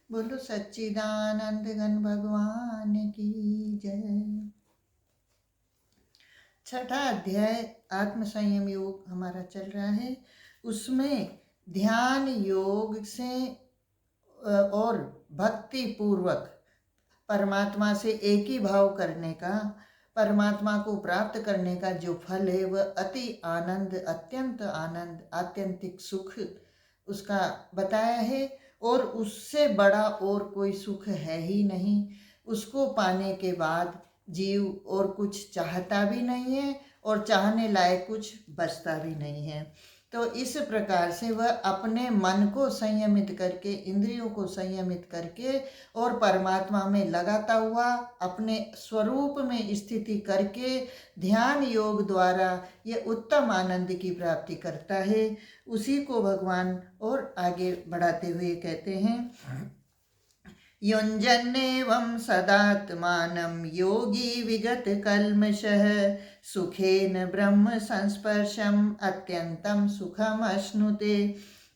बोलो सच्चिदानंद घन भगवान की जय। छठा अध्याय आत्म संयम योग हमारा चल रहा है। उसमें ध्यान योग से और भक्ति पूर्वक परमात्मा से एक ही भाव करने का, परमात्मा को प्राप्त करने का जो फल है वह अति आनंद, अत्यंत आनंद, आत्यंतिक सुख उसका बताया है। और उससे बड़ा और कोई सुख है ही नहीं। उसको पाने के बाद जीव और कुछ चाहता भी नहीं है और चाहने लायक कुछ बचता भी नहीं है। तो इस प्रकार से वह अपने मन को संयमित करके, इंद्रियों को संयमित करके और परमात्मा में लगाता हुआ अपने स्वरूप में स्थिति करके ध्यान योग द्वारा ये उत्तम आनंद की प्राप्ति करता है। उसी को भगवान और आगे बढ़ाते हुए कहते हैं, युञ्जन्नेवं सदात्मानं योगी विगत कल्मषः सुखेन ब्रह्म संस्पर्शम अत्यंतम सुखम अश्नुते।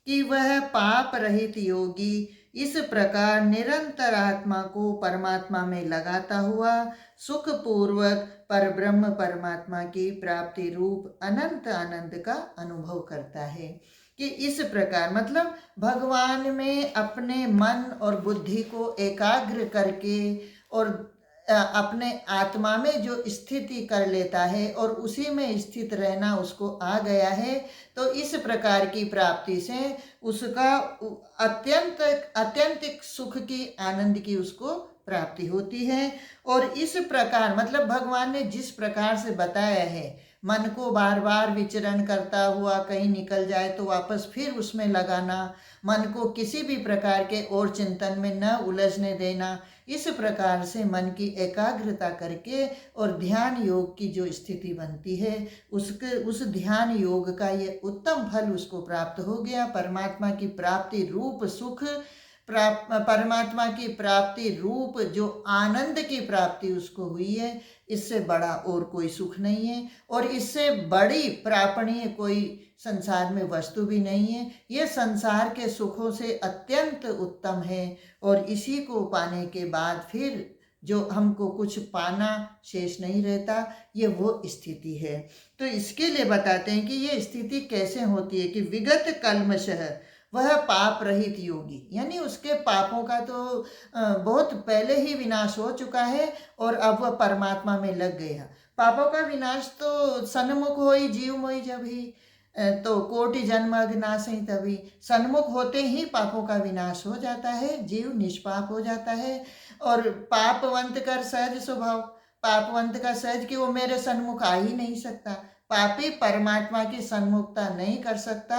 कि वह पाप रहित योगी इस प्रकार निरंतर आत्मा को परमात्मा में लगाता हुआ सुख पूर्वक पर ब्रह्म परमात्मा की प्राप्ति रूप अनंत आनंद का अनुभव करता है। कि इस प्रकार मतलब भगवान में अपने मन और बुद्धि को एकाग्र करके और अपने आत्मा में जो स्थिति कर लेता है और उसी में स्थित रहना उसको आ गया है, तो इस प्रकार की प्राप्ति से उसका अत्यंतिक सुख की, आनंद की उसको प्राप्ति होती है। और इस प्रकार मतलब भगवान ने जिस प्रकार से बताया है, मन को बार बार विचरण करता हुआ कहीं निकल जाए तो वापस फिर उसमें लगाना, मन को किसी भी प्रकार के और चिंतन में न उलझने देना, इस प्रकार से मन की एकाग्रता करके और ध्यान योग की जो स्थिति बनती है उस ध्यान योग का ये उत्तम फल उसको प्राप्त हो गया। परमात्मा की प्राप्ति रूप सुख, परमात्मा की प्राप्ति रूप जो आनंद की प्राप्ति उसको हुई है, इससे बड़ा और कोई सुख नहीं है और इससे बड़ी प्रापणीय कोई संसार में वस्तु भी नहीं है। ये संसार के सुखों से अत्यंत उत्तम है और इसी को पाने के बाद फिर जो हमको कुछ पाना शेष नहीं रहता, ये वो स्थिति है। तो इसके लिए बताते हैं कि ये स्थिति कैसे होती है कि विगत कल्मषः, वह पाप रहित योगी, यानी उसके पापों का तो बहुत पहले ही विनाश हो चुका है और अब वह परमात्मा में लग गया। पापों का विनाश तो सन्मुख हो ही जीव मोहि जब ही, तो कोटि जन्म अघनाश ही तभी, सन्मुख होते ही पापों का विनाश हो जाता है, जीव निष्पाप हो जाता है। और पापवंत कर सहज स्वभाव, पापवंत का सहज कि वो मेरे सन्मुख आ ही नहीं सकता, पापी परमात्मा की सन्मुखता नहीं कर सकता।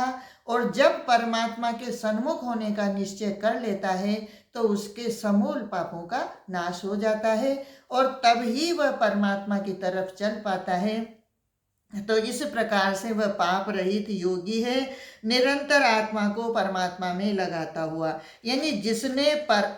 और जब परमात्मा के सन्मुख होने का निश्चय कर लेता है तो उसके समूल पापों का नाश हो जाता है और तब ही वह परमात्मा की तरफ चल पाता है। तो इस प्रकार से वह पाप रहित योगी है, निरंतर आत्मा को परमात्मा में लगाता हुआ, यानी जिसने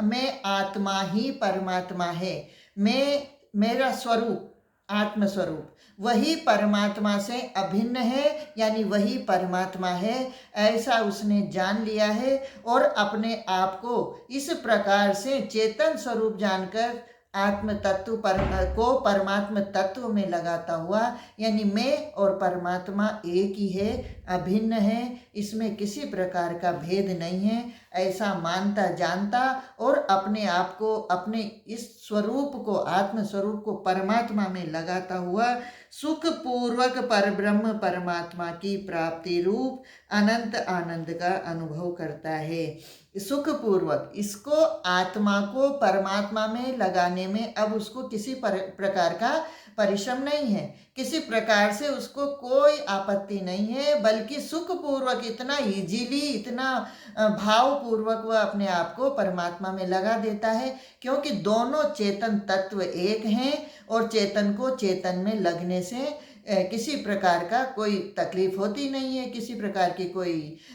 मैं आत्मा ही परमात्मा है, मैं मेरा स्वरूप आत्म स्वरूप वही परमात्मा से अभिन्न है, यानी वही परमात्मा है, ऐसा उसने जान लिया है और अपने आप को इस प्रकार से चेतन स्वरूप जानकर आत्म तत्व को परमात्म तत्व में लगाता हुआ, यानी मैं और परमात्मा एक ही है, अभिन्न है, इसमें किसी प्रकार का भेद नहीं है, ऐसा मानता जानता और अपने आप को, अपने इस स्वरूप को, आत्म स्वरूप को परमात्मा में लगाता हुआ सुख पूर्वक परब्रह्म परमात्मा की प्राप्ति रूप अनंत आनंद का अनुभव करता है। सुख पूर्वक इसको, आत्मा को परमात्मा में लगाने में अब उसको किसी प्रकार का परिश्रम नहीं है, किसी प्रकार से उसको कोई आपत्ति नहीं है, बल्कि सुख पूर्वक इतना इजीली, इतना भाव पूर्वक वह अपने आप को परमात्मा में लगा देता है, क्योंकि दोनों चेतन तत्व एक हैं और चेतन को चेतन में लगने से किसी प्रकार का कोई तकलीफ होती नहीं है, किसी प्रकार की कोई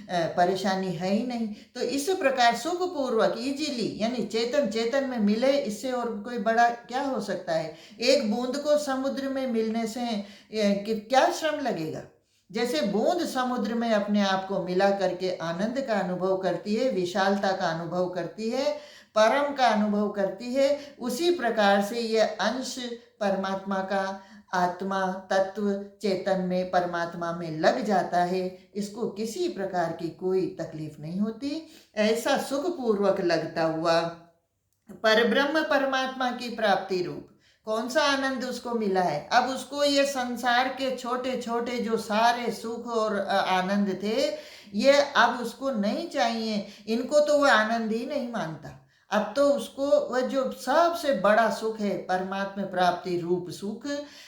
परेशानी है ही नहीं। तो इस प्रकार सुख पूर्वक इजीली, यानी चेतन चेतन में मिले, इससे और कोई बड़ा क्या हो सकता है। एक बूंद को समुद्र में मिलने से क्या श्रम लगेगा, जैसे बूंद समुद्र में अपने आप को मिला करके आनंद का अनुभव करती है, विशालता का अनुभव करती है, परम का अनुभव करती है, उसी प्रकार से यह अंश परमात्मा का आत्मा तत्व चेतन में परमात्मा में लग जाता है। इसको किसी प्रकार की कोई तकलीफ नहीं होती। ऐसा सुखपूर्वक लगता हुआ परब्रह्म परमात्मा की प्राप्ति रूप कौन सा आनंद उसको मिला है। अब उसको ये संसार के छोटे छोटे जो सारे सुख और आनंद थे, ये अब उसको नहीं चाहिए, इनको तो वह आनंद ही नहीं मानता। अब तो उसको वह जो सबसे बड़ा सुख है परमात्मा प्राप्ति रूप सुख,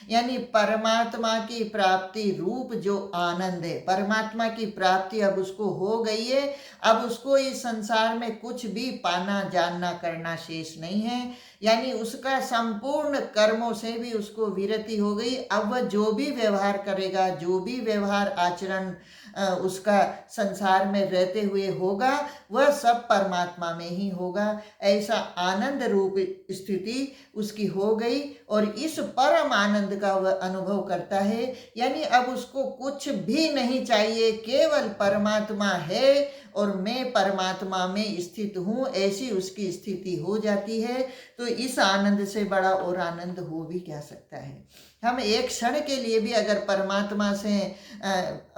यानी परमात्मा की प्राप्ति रूप जो आनंद है, परमात्मा की प्राप्ति अब उसको हो गई है। अब उसको इस संसार में कुछ भी पाना जानना करना शेष नहीं है, यानी उसका संपूर्ण कर्मों से भी उसको विरति हो गई। अब वह जो भी व्यवहार करेगा, जो भी व्यवहार आचरण उसका संसार में रहते हुए होगा, वह सब परमात्मा में ही होगा। ऐसा आनंद रूप स्थिति उसकी हो गई और इस परम आनंद का वह अनुभव करता है। यानी अब उसको कुछ भी नहीं चाहिए, केवल परमात्मा है और मैं परमात्मा में स्थित हूँ, ऐसी उसकी स्थिति हो जाती है। तो इस आनंद से बड़ा और आनंद हो भी क्या सकता है। हम एक क्षण के लिए भी अगर परमात्मा से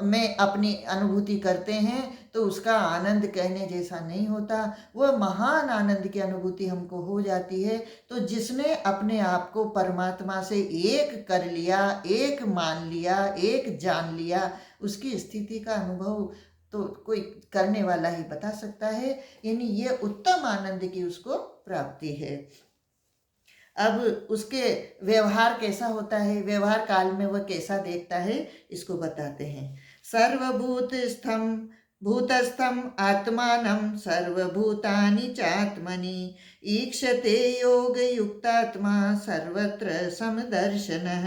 में अपनी अनुभूति करते हैं तो उसका आनंद कहने जैसा नहीं होता। वह महान आनंद की अनुभूति हमको हो जाती है। तो जिसने अपने आप को परमात्मा से एक कर लिया, एक मान लिया, एक जान लिया, उसकी स्थिति का अनुभव तो कोई करने वाला ही बता सकता है। यानी ये उत्तम आनंद की उसको प्राप्ति है। अब उसके व्यवहार कैसा होता है, व्यवहार काल में वह कैसा देखता है, इसको बताते हैं। सर्वभूतस्थं भूतस्थं आत्मानं सर्वभूतानि चात्मनि ईक्षते योग युक्तात्मा सर्वत्र समदर्शनः।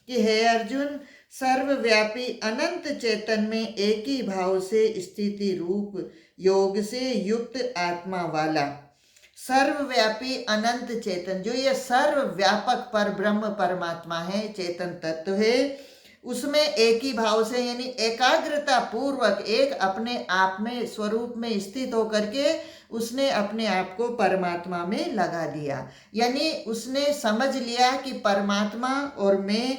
कि हे अर्जुन, सर्वव्यापी अनंत चेतन में एक ही भाव से स्थिति रूप योग से युक्त आत्मा वाला सर्वव्यापी अनंत चेतन, जो ये सर्वव्यापक पर ब्रह्म परमात्मा है, चेतन तत्व है, उसमें एक ही भाव से यानी एकाग्रता पूर्वक एक अपने आप में स्वरूप में स्थित होकर के उसने अपने आप को परमात्मा में लगा दिया। यानी उसने समझ लिया कि परमात्मा और मैं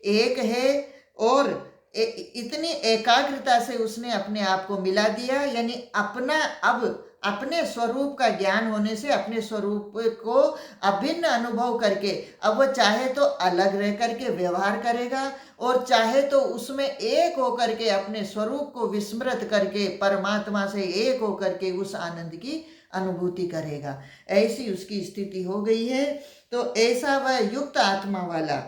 एक है और इतनी एकाग्रता से उसने अपने आप को मिला दिया। यानी अब अपने स्वरूप का ज्ञान होने से अपने स्वरूप को अभिन्न अनुभव करके अब वह चाहे तो अलग रह करके व्यवहार करेगा और चाहे तो उसमें एक होकर के अपने स्वरूप को विस्मृत करके परमात्मा से एक होकर के उस आनंद की अनुभूति करेगा। ऐसी उसकी स्थिति हो गई है। तो ऐसा वह युक्त आत्मा वाला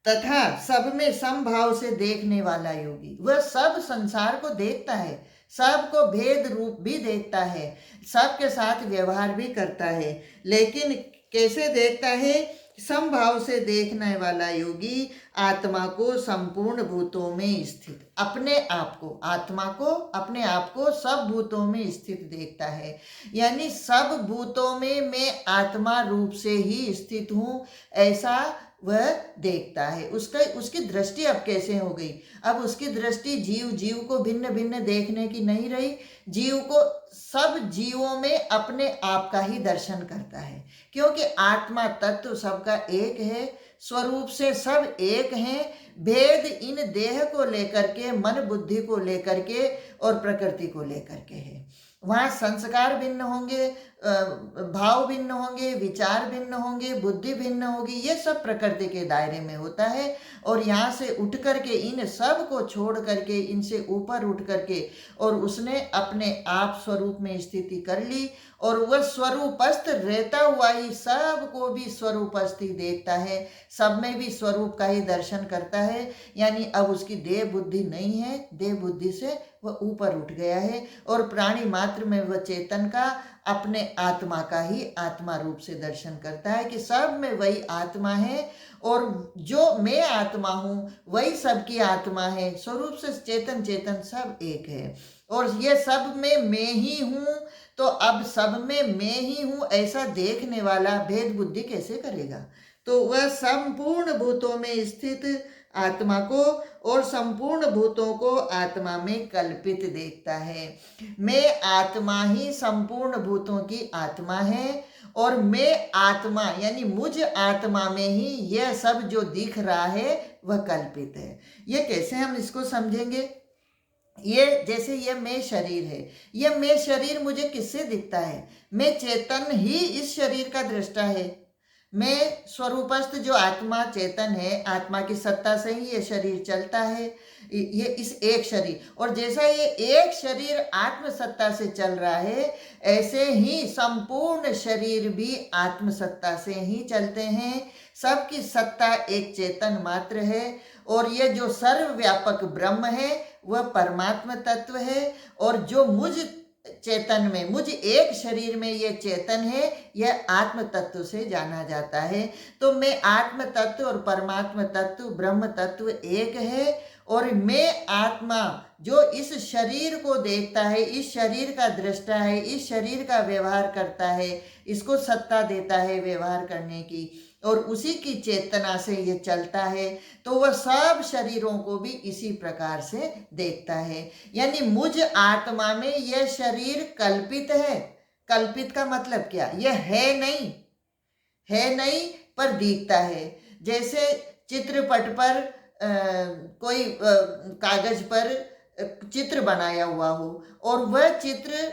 तथा सब में समभाव से देखने वाला योगी, वह सब संसार को देखता है, सबको भेद रूप भी देखता है, सबके साथ व्यवहार भी करता है। लेकिन कैसे देखता है? समभाव से देखने वाला योगी आत्मा को संपूर्ण भूतों में स्थित, अपने आप को, आत्मा को, अपने आप को सब भूतों में स्थित देखता है। यानी सब भूतों में मैं आत्मा रूप से ही स्थित हूँ, ऐसा वह देखता है। उसकी दृष्टि अब कैसे हो गई? अब उसकी दृष्टि जीव को भिन्न भिन्न देखने की नहीं रही, जीव को सब जीवों में अपने आप का ही दर्शन करता है, क्योंकि आत्मा तत्व सबका एक है, स्वरूप से सब एक हैं। भेद इन देह को लेकर के, मन बुद्धि को लेकर के और प्रकृति को लेकर के है। वहाँ संस्कार भिन्न होंगे, भाव भिन्न होंगे, विचार भिन्न होंगे, बुद्धि भिन्न होगी, ये सब प्रकृति के दायरे में होता है। और यहाँ से उठ करके इन सब को छोड़ करके, इनसे ऊपर उठ करके और उसने अपने आप स्वरूप में स्थिति कर ली और वह स्वरूपस्थ रहता हुआ ही सबको भी स्वरूपस्थ ही देखता है, सब में भी स्वरूप का ही दर्शन करता है। यानी अब उसकी देह बुद्धि नहीं है, देह बुद्धि से वह ऊपर उठ गया है और प्राणी मात्र में वह चेतन का अपने आत्मा का ही आत्मा रूप से दर्शन करता है कि सब में वही आत्मा है और जो मैं आत्मा हूँ वही सबकी आत्मा है। स्वरूप से चेतन सब एक है और ये सब में मैं ही हूँ। तो अब सब में मैं ही हूँ ऐसा देखने वाला भेद बुद्धि कैसे करेगा? तो वह संपूर्ण भूतों में स्थित आत्मा को और संपूर्ण भूतों को आत्मा में कल्पित देखता है। मैं आत्मा ही संपूर्ण भूतों की आत्मा है और मैं आत्मा यानी मुझ आत्मा में ही यह सब जो दिख रहा है वह कल्पित है। ये कैसे हम इसको समझेंगे? ये जैसे ये मैं शरीर है, ये मैं शरीर मुझे किससे दिखता है? मैं चेतन ही इस शरीर का दृष्टा है। मैं स्वरूपस्थ जो आत्मा चेतन है, आत्मा की सत्ता से ही ये शरीर चलता है, ये इस एक शरीर। और जैसा ये एक शरीर आत्म सत्ता से चल रहा है, ऐसे ही संपूर्ण शरीर भी आत्म सत्ता से ही चलते हैं। सबकी सत्ता एक चेतन मात्र है और ये जो सर्वव्यापक ब्रह्म है वह परमात्मा तत्व है। और जो मुझ चेतन में, मुझ एक शरीर में ये चेतन है, यह आत्म तत्व से जाना जाता है। तो मैं आत्म तत्व और परमात्मा तत्व, ब्रह्म तत्व एक है। और मैं आत्मा जो इस शरीर को देखता है, इस शरीर का दृष्टा है, इस शरीर का व्यवहार करता है, इसको सत्ता देता है व्यवहार करने की, और उसी की चेतना से ये चलता है, तो वह सब शरीरों को भी इसी प्रकार से देखता है। यानी मुझ आत्मा में यह शरीर कल्पित है। कल्पित का मतलब क्या? यह है नहीं, है नहीं पर दिखता है। जैसे चित्रपट पर कोई कागज पर चित्र बनाया हुआ हो और वह चित्र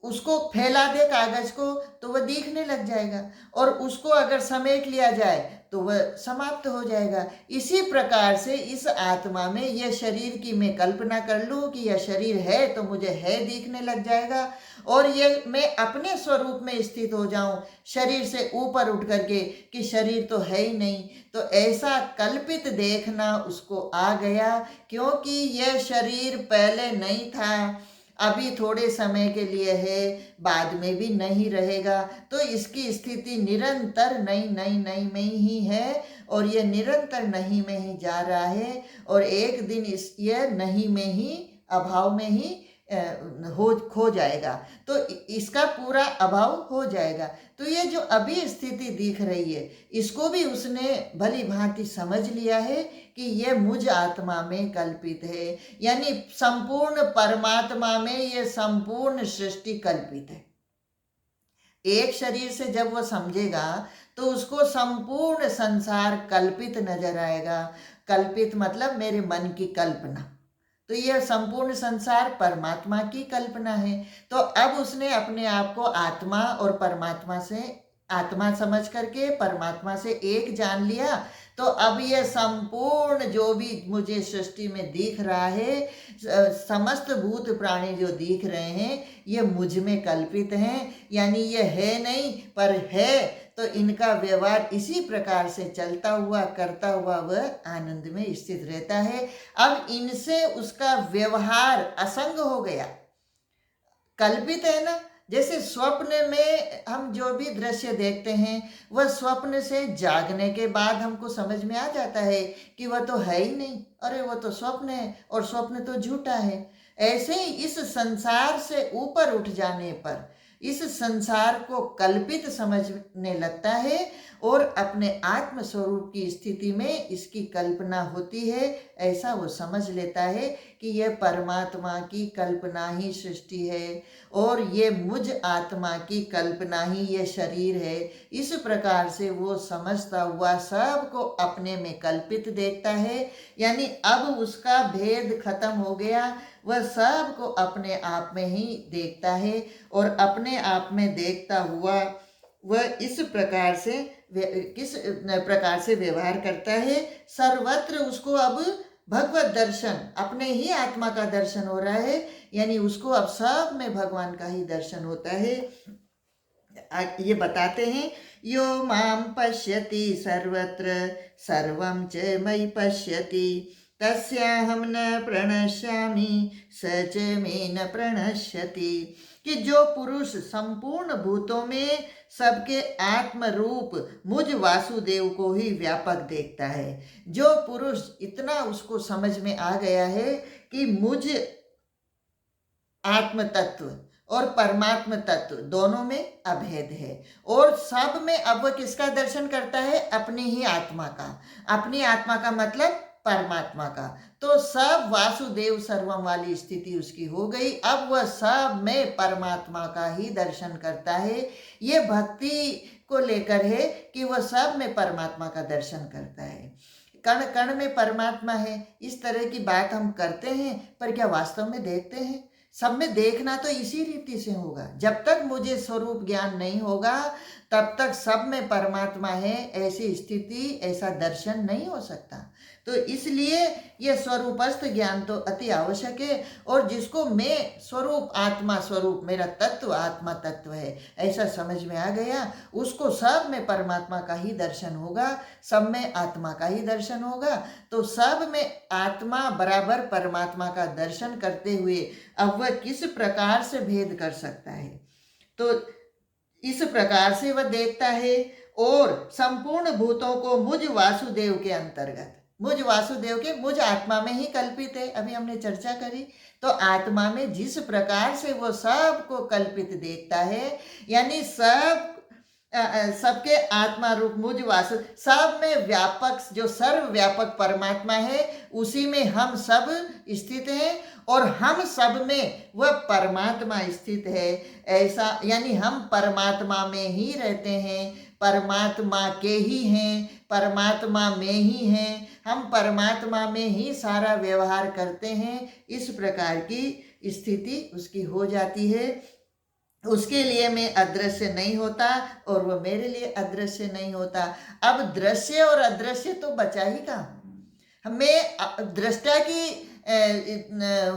उसको फैला दे कागज को तो वह दिखने लग जाएगा, और उसको अगर समेट लिया जाए तो वह समाप्त हो जाएगा। इसी प्रकार से इस आत्मा में यह शरीर की मैं कल्पना कर लूँ कि यह शरीर है तो मुझे है दिखने लग जाएगा, और ये मैं अपने स्वरूप में स्थित हो जाऊं शरीर से ऊपर उठ करके कि शरीर तो है ही नहीं। तो ऐसा कल्पित देखना उसको आ गया, क्योंकि यह शरीर पहले नहीं था, अभी थोड़े समय के लिए है, बाद में भी नहीं रहेगा। तो इसकी स्थिति निरंतर नहीं नहीं नहीं में ही है, और ये निरंतर नहीं में ही जा रहा है, और एक दिन ये नहीं में ही, अभाव में ही खो जाएगा। तो इसका पूरा अभाव हो जाएगा। तो ये जो अभी स्थिति दिख रही है, इसको भी उसने भली भांति समझ लिया है कि ये मुझ आत्मा में कल्पित है। यानी संपूर्ण परमात्मा में ये संपूर्ण सृष्टि कल्पित है। एक शरीर से जब वह समझेगा तो उसको संपूर्ण संसार कल्पित नजर आएगा। कल्पित मतलब मेरे मन की कल्पना। तो यह संपूर्ण संसार परमात्मा की कल्पना है। तो अब उसने अपने आप को आत्मा और परमात्मा से, आत्मा समझ करके परमात्मा से एक जान लिया। तो अब यह संपूर्ण जो भी मुझे सृष्टि में दिख रहा है, समस्त भूत प्राणी जो दिख रहे हैं, ये मुझ में कल्पित हैं। यानी ये है नहीं पर है। तो इनका व्यवहार इसी प्रकार से चलता हुआ करता हुआ वह आनंद में स्थित रहता है। अब इनसे उसका व्यवहार असंग हो गया। कल्पित है ना, जैसे स्वप्न में हम जो भी दृश्य देखते हैं वह स्वप्न से जागने के बाद हमको समझ में आ जाता है कि वह तो है ही नहीं, अरे वह तो स्वप्न है और स्वप्न तो झूठा है। ऐसे ही इस संसार से ऊपर उठ जाने पर इस संसार को कल्पित समझने लगता है और अपने आत्म स्वरूप की स्थिति में इसकी कल्पना होती है। ऐसा वो समझ लेता है कि यह परमात्मा की कल्पना ही सृष्टि है और ये मुझ आत्मा की कल्पना ही ये शरीर है। इस प्रकार से वो समझता हुआ सबको अपने में कल्पित देखता है। यानी अब उसका भेद खत्म हो गया, वह सबको अपने आप में ही देखता है और अपने आप में देखता हुआ वह इस प्रकार से किस प्रकार से व्यवहार करता है। सर्वत्र उसको अब भगवत दर्शन, अपने ही आत्मा का दर्शन हो रहा है। यानी उसको अब सब में भगवान का ही दर्शन होता है। ये बताते हैं, यो माम पश्यति सर्वत्र सर्वं च मयि पश्यति तस्याहं न प्रणश्यामि स च मे न प्रणश्यति। कि जो पुरुष संपूर्ण भूतों में सबके आत्म रूप मुझ वासुदेव को ही व्यापक देखता है, जो पुरुष इतना उसको समझ में आ गया है कि मुझ आत्म तत्व और परमात्म तत्व दोनों में अभेद है और सब में अब वह किसका दर्शन करता है? अपनी ही आत्मा का। अपनी आत्मा का मतलब परमात्मा का। तो सब वासुदेव सर्वम वाली स्थिति उसकी हो गई। अब वह सब में परमात्मा का ही दर्शन करता है। ये भक्ति को लेकर है कि वह सब में परमात्मा का दर्शन करता है। कण कण में परमात्मा है, इस तरह की बात हम करते हैं, पर क्या वास्तव में देखते हैं? सब में देखना तो इसी रीति से होगा। जब तक मुझे स्वरूप ज्ञान नहीं होगा तब तक सब में परमात्मा है ऐसी स्थिति, ऐसा दर्शन नहीं हो सकता। तो इसलिए यह स्वरूपस्थ ज्ञान तो अति आवश्यक है। और जिसको मैं स्वरूप आत्मा स्वरूप मेरा तत्व आत्मा तत्व है ऐसा समझ में आ गया, उसको सब में परमात्मा का ही दर्शन होगा, सब में आत्मा का ही दर्शन होगा। तो सब में आत्मा बराबर परमात्मा का दर्शन करते हुए अब वह किस प्रकार से भेद कर सकता है? तो इस प्रकार से वह देखता है और संपूर्ण भूतों को मुझ वासुदेव के अंतर्गत, मुझ वासुदेव के, मुझ आत्मा में ही कल्पित है। अभी हमने चर्चा करी। तो आत्मा में जिस प्रकार से वो सबको कल्पित देखता है, यानी सब सबके आत्मा रूप मुझ वासु, सब में व्यापक जो सर्वव्यापक परमात्मा है उसी में हम सब स्थित हैं और हम सब में वह परमात्मा स्थित है। ऐसा यानी हम परमात्मा में ही रहते हैं, परमात्मा के ही हैं, परमात्मा में ही हैं, हम परमात्मा में ही सारा व्यवहार करते हैं। इस प्रकार की स्थिति उसकी हो जाती है। उसके लिए मैं अदृश्य नहीं होता और वह मेरे लिए अदृश्य नहीं होता। अब दृश्य और अदृश्य तो बचा ही कहाँ। मैं दृष्टा की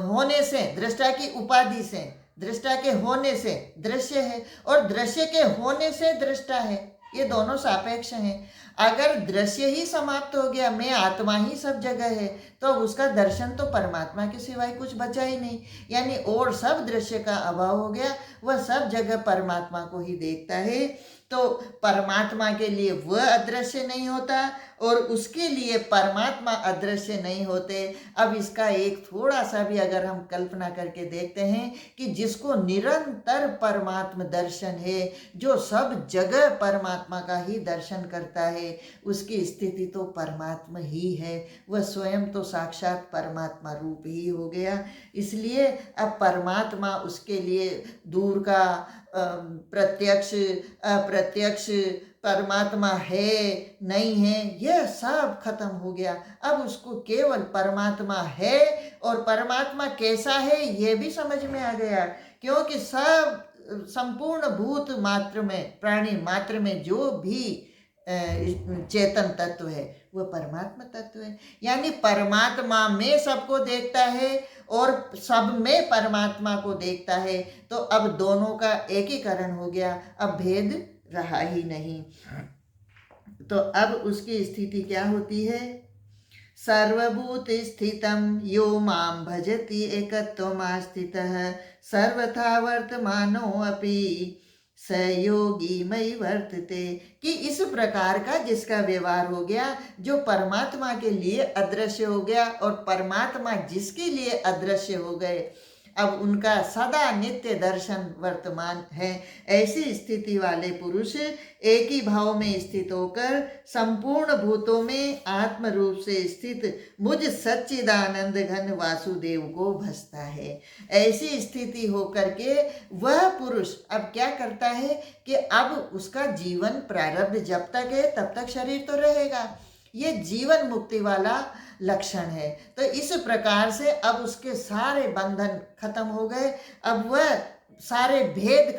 होने से, दृष्टा की उपाधि से, दृष्टा के होने से दृश्य है और दृश्य के होने से दृष्टा है। ये दोनों सापेक्ष हैं। अगर दृश्य ही समाप्त हो गया, मैं आत्मा ही सब जगह है, तो अब उसका दर्शन तो परमात्मा के सिवाय कुछ बचा ही नहीं। यानी और सब दृश्य का अभाव हो गया, वह सब जगह परमात्मा को ही देखता है। तो परमात्मा के लिए वह अदृश्य नहीं होता और उसके लिए परमात्मा अदृश्य नहीं होते। अब इसका एक थोड़ा सा भी अगर हम कल्पना करके देखते हैं कि जिसको निरंतर परमात्मा दर्शन है, जो सब जगह परमात्मा का ही दर्शन करता है, उसकी स्थिति तो परमात्मा ही है। वह स्वयं तो साक्षात परमात्मा रूप ही हो गया। इसलिए अब परमात्मा उसके लिए दूर का प्रत्यक्ष अप्रत्यक्ष, परमात्मा है नहीं है, यह सब खत्म हो गया। अब उसको केवल परमात्मा है और परमात्मा कैसा है यह भी समझ में आ गया। क्योंकि सब संपूर्ण भूत मात्र में, प्राणी मात्र में जो भी चेतन तत्व है वह परमात्मा तत्व है। यानी परमात्मा में सबको देखता है और सब में परमात्मा को देखता है। तो अब दोनों का एकीकरण हो गया, अब भेद रहा ही नहीं। तो अब उसकी स्थिति क्या होती है? सर्वभूत स्थितं यो मां भजति एकत्वमास्थितः सर्वथा वर्तमानोऽपि स योगी मयि वर्तते। कि इस प्रकार का जिसका व्यवहार हो गया, जो परमात्मा के लिए अदृश्य हो गया और परमात्मा जिसके लिए अदृश्य हो गए, अब उनका सदा नित्य दर्शन वर्तमान है। ऐसी स्थिति वाले पुरुष एक ही भाव में स्थित होकर संपूर्ण भूतों में आत्म रूप से स्थित मुझ सच्चिदानंद घन वासुदेव को भजता है। ऐसी स्थिति होकर के वह पुरुष अब क्या करता है कि अब उसका जीवन प्रारब्ध जब तक है तब तक शरीर तो रहेगा। ये जीवन मुक्ति वाला लक्षण है। तो इस प्रकार से अब उसके सारे बंधन खत्म हो गए, अब वह सारे भेद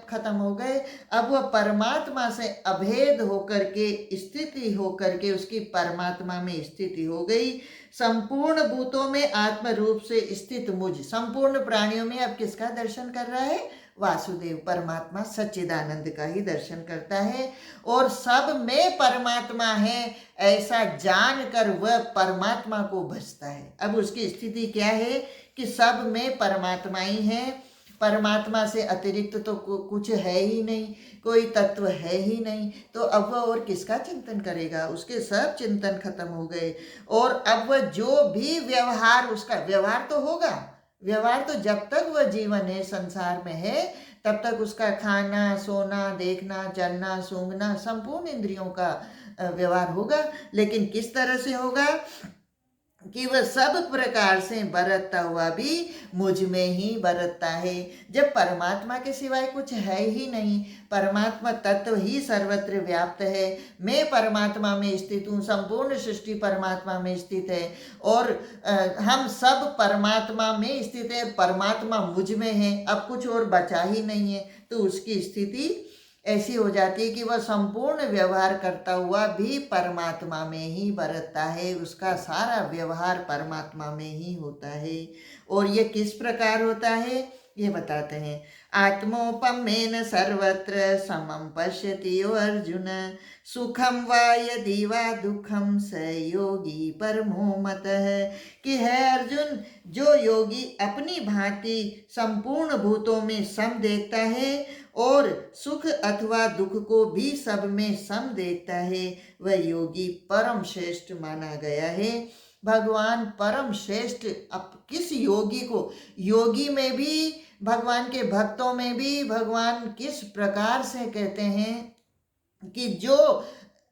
खत्म हो गए। अब वह परमात्मा से अभेद होकर के स्थिति होकर के उसकी परमात्मा में स्थिति हो गई। संपूर्ण भूतों में आत्म रूप से स्थित मुझ, संपूर्ण प्राणियों में अब किसका दर्शन कर रहा है? वासुदेव परमात्मा सच्चिदानंद का ही दर्शन करता है। और सब में परमात्मा है ऐसा जानकर वह परमात्मा को भजता है। अब उसकी स्थिति क्या है कि सब में परमात्मा ही है, परमात्मा से अतिरिक्त तो कुछ है ही नहीं, कोई तत्व है ही नहीं। तो अब वह और किसका चिंतन करेगा? उसके सब चिंतन खत्म हो गए। और अब वह जो भी व्यवहार, उसका व्यवहार तो होगा, व्यवहार तो जब तक वह जीवन है, संसार में है, तब तक उसका खाना, सोना, देखना, चलना, सूंघना, संपूर्ण इंद्रियों का व्यवहार होगा। लेकिन किस तरह से होगा? कि वह सब प्रकार से बरतता हुआ भी मुझ में ही बरतता है। जब परमात्मा के सिवाय कुछ है ही नहीं, परमात्मा तत्व ही सर्वत्र व्याप्त है, मैं परमात्मा में स्थित हूँ, संपूर्ण सृष्टि परमात्मा में स्थित है और हम सब परमात्मा में स्थित है, परमात्मा मुझ में है, अब कुछ और बचा ही नहीं है। तो उसकी स्थिति ऐसी हो जाती है कि वह संपूर्ण व्यवहार करता हुआ भी परमात्मा में ही बरतता है, उसका सारा व्यवहार परमात्मा में ही होता है। और ये किस प्रकार होता है ये बताते हैं। आत्मोपमेन सर्वत्र समम पश्यति यो अर्जुन, सुखम वा यदि वा दुखम स योगी परमो मतः। कि है अर्जुन, जो योगी अपनी भांति संपूर्ण भूतों में सम देखता है और सुख अथवा दुख को भी सब में सम देखता है, वह योगी परम श्रेष्ठ माना गया है। भगवान परम श्रेष्ठ अब किस योगी को, योगी में भी, भगवान के भक्तों में भी भगवान किस प्रकार से कहते हैं कि जो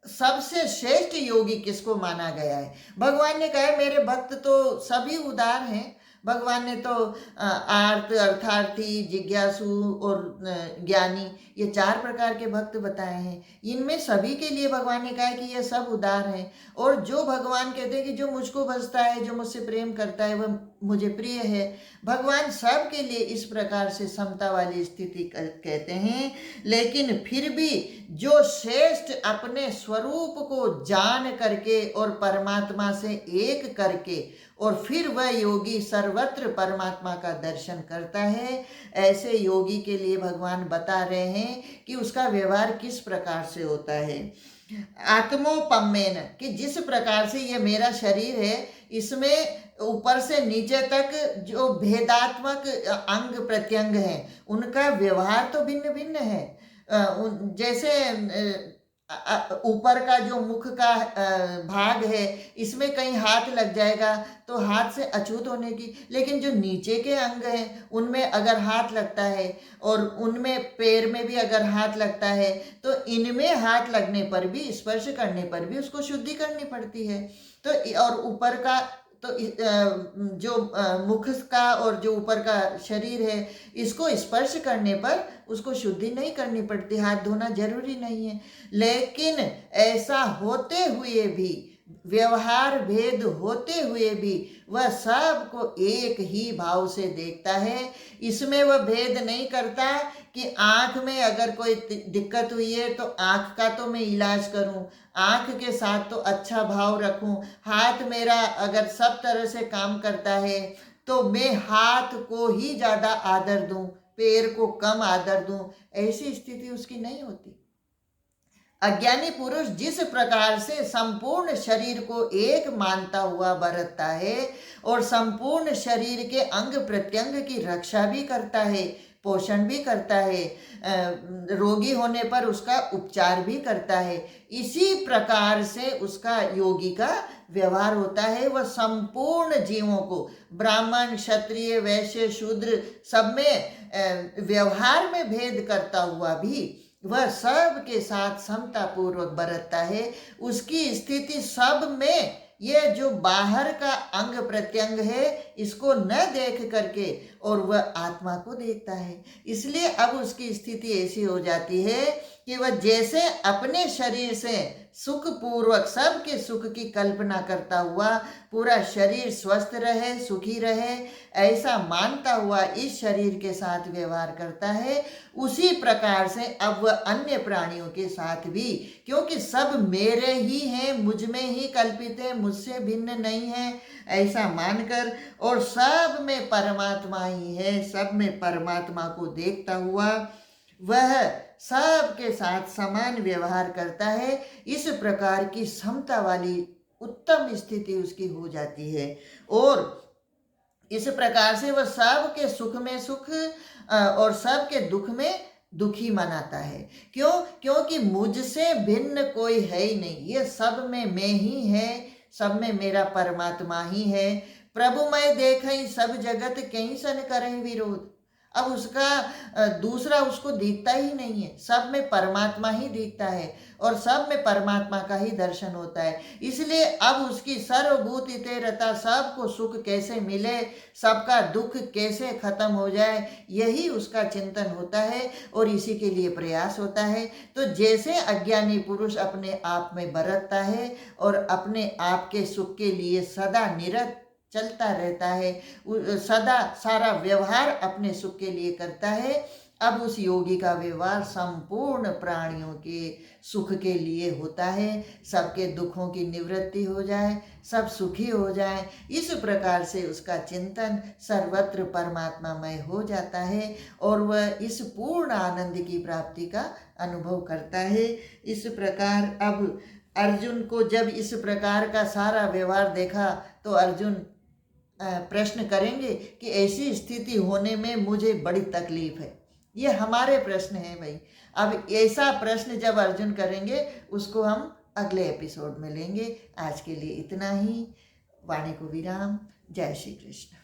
सबसे श्रेष्ठ योगी किसको माना गया है। भगवान ने कहा है मेरे भक्त तो सभी उदार हैं। भगवान ने तो आर्त, अर्थार्थी, जिज्ञासु और ज्ञानी, ये 4 प्रकार के भक्त बताए हैं। इनमें सभी के लिए भगवान ने कहा है कि ये सब उदार हैं। और जो भगवान कहते हैं कि जो मुझको भजता है, जो मुझसे प्रेम करता है, वह मुझे प्रिय है। भगवान सब के लिए इस प्रकार से समता वाली स्थिति कहते हैं। लेकिन फिर भी जो श्रेष्ठ अपने स्वरूप को जान करके और परमात्मा से एक करके और फिर वह योगी सर्वत्र परमात्मा का दर्शन करता है, ऐसे योगी के लिए भगवान बता रहे हैं कि उसका व्यवहार किस प्रकार से होता है। आत्मोपमेन, कि जिस प्रकार से ये मेरा शरीर है, इसमें ऊपर से नीचे तक जो भेदात्मक अंग प्रत्यंग हैं, उनका व्यवहार तो भिन्न भिन्न है। जैसे ऊपर का जो मुख का भाग है, इसमें कहीं हाथ लग जाएगा तो हाथ से अछूत होने की, लेकिन जो नीचे के अंग हैं उनमें अगर हाथ लगता है और उनमें पैर में भी अगर हाथ लगता है तो इनमें हाथ लगने पर भी, स्पर्श करने पर भी उसको शुद्धि करनी पड़ती है। तो और ऊपर का तो जो मुख का और जो ऊपर का शरीर है, इसको स्पर्श करने पर उसको शुद्धि नहीं करनी पड़ती, हाथ धोना जरूरी नहीं है। लेकिन ऐसा होते हुए भी, व्यवहार भेद होते हुए भी, वह सबको एक ही भाव से देखता है। इसमें वह भेद नहीं करता कि आँख में अगर कोई दिक्कत हुई है तो आँख का तो मैं इलाज करूं, आँख के साथ तो अच्छा भाव रखूं, हाथ मेरा अगर सब तरह से काम करता है तो मैं हाथ को ही ज़्यादा आदर दूं, पैर को कम आदर दूं, ऐसी स्थिति उसकी नहीं होती। अज्ञानी पुरुष जिस प्रकार से संपूर्ण शरीर को एक मानता हुआ बरतता है और संपूर्ण शरीर के अंग प्रत्यंग की रक्षा भी करता है, पोषण भी करता है, रोगी होने पर उसका उपचार भी करता है, इसी प्रकार से उसका योगी का व्यवहार होता है। वह संपूर्ण जीवों को, ब्राह्मण, क्षत्रिय, वैश्य, शूद्र, सब में व्यवहार में भेद करता हुआ भी वह सब के साथ समता पूर्वक बरतता है। उसकी स्थिति सब में, ये जो बाहर का अंग प्रत्यंग है, इसको न देख करके और वह आत्मा को देखता है। इसलिए अब उसकी स्थिति ऐसी हो जाती है कि वह जैसे अपने शरीर से सुख पूर्वक सबके सुख की कल्पना करता हुआ पूरा शरीर स्वस्थ रहे, सुखी रहे, ऐसा मानता हुआ इस शरीर के साथ व्यवहार करता है। उसी प्रकार से अब वह अन्य प्राणियों के साथ भी, क्योंकि सब मेरे ही हैं, मुझ में ही कल्पित है, मुझसे भिन्न नहीं है, ऐसा मानकर और सब में परमात्मा ही है, सब में परमात्मा को देखता हुआ वह सब के साथ समान व्यवहार करता है। इस प्रकार की समता वाली उत्तम स्थिति उसकी हो जाती है और इस प्रकार से वह सब के सुख में सुख और सब के दुख में दुखी मनाता है। क्यों? क्योंकि मुझसे भिन्न कोई है ही नहीं, ये सब में मैं ही है, सब में मेरा परमात्मा ही है। प्रभु मैं देखई सब जगत कहीं सन करई विरोध। अब उसका दूसरा उसको दिखता ही नहीं है, सब में परमात्मा ही दिखता है और सब में परमात्मा का ही दर्शन होता है। इसलिए अब उसकी सर्वभूत रता, सबको सुख कैसे मिले, सबका दुख कैसे खत्म हो जाए, यही उसका चिंतन होता है और इसी के लिए प्रयास होता है। तो जैसे अज्ञानी पुरुष अपने आप में बरतता है और अपने आप के सुख के लिए सदा निरत चलता रहता है, सदा सारा व्यवहार अपने सुख के लिए करता है, अब उस योगी का व्यवहार संपूर्ण प्राणियों के सुख के लिए होता है, सबके दुखों की निवृत्ति हो जाए, सब सुखी हो जाए। इस प्रकार से उसका चिंतन सर्वत्र परमात्मामय हो जाता है और वह इस पूर्ण आनंद की प्राप्ति का अनुभव करता है। इस प्रकार अब अर्जुन को जब इस प्रकार का सारा व्यवहार देखा तो अर्जुन प्रश्न करेंगे कि ऐसी स्थिति होने में मुझे बड़ी तकलीफ है। ये हमारे प्रश्न हैं भाई। अब ऐसा प्रश्न जब अर्जुन करेंगे उसको हम अगले एपिसोड में लेंगे। आज के लिए इतना ही। वाणी को विराम। जय श्री कृष्ण।